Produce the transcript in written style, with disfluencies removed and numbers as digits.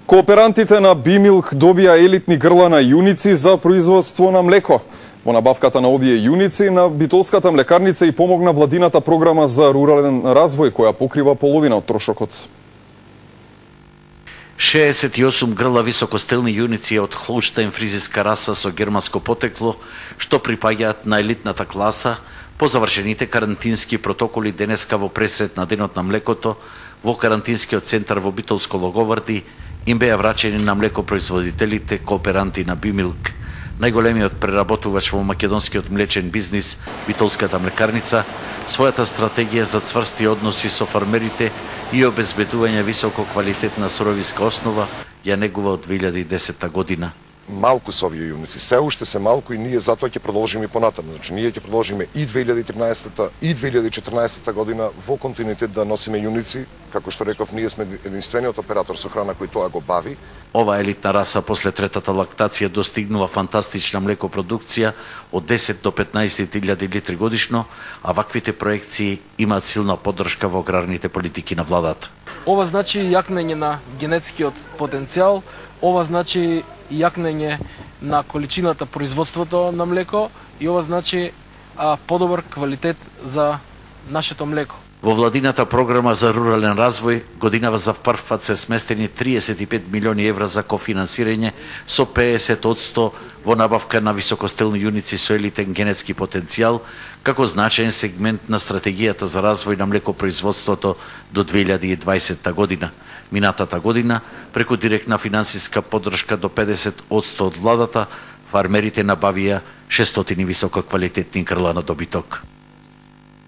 Кооперантите на Бимилк добија елитни грла на јуници за производство на млеко. Во набавката на овие јуници на Битолската млекарница и помогна владината програма за рурален развој која покрива половина од трошокот. 68 грла високостелни јуници од Холштајн фризиска раса со германско потекло, што припаѓаат на елитната класа, по завршените карантински протоколи денеска во пресред на денот на млекото, во карантинскиот центар во Битолско Логоварди, им беа врачени на млекопроизводителите кооперанти на Бимилк. Најголемиот преработувач во македонскиот млечен бизнис, Битолската млекарница, својата стратегија за цврсти односи со фармерите и обезбедување високо квалитетна суровинска основа ја негува од 2010 година. Малку се овие јуници, се уште се малку и ние затоа ќе продолжиме и понатаму. Значи ние ќе продолжиме и 2013-та и 2014 година во континуитет да носиме јуници, како што реков, ние сме единствениот оператор со храна кој тоа го бави. Ова елитна раса после третата лактација достигнува фантастична млекопродукција од 10 до 15.000 литри годишно, а ваквите проекции имаат силна поддршка во аграрните политики на владата. Ова значи јакнење на генетскиот потенцијал, ова значи јакнење на количината производството на млеко и ова значи подобар квалитет за нашето млеко. Во владината програма за рурален развој годинава за прв пат се сместени 35 милиони евра за кофинансирање со 50% во набавка на високостелни јуници со елитен генетски потенцијал, како значаен сегмент на стратегијата за развој на млекопроизводството до 2020 година. Минатата година, преку директна финансиска поддршка до 50% од владата, фармерите набавија 600 висококвалитетни грла на добиток.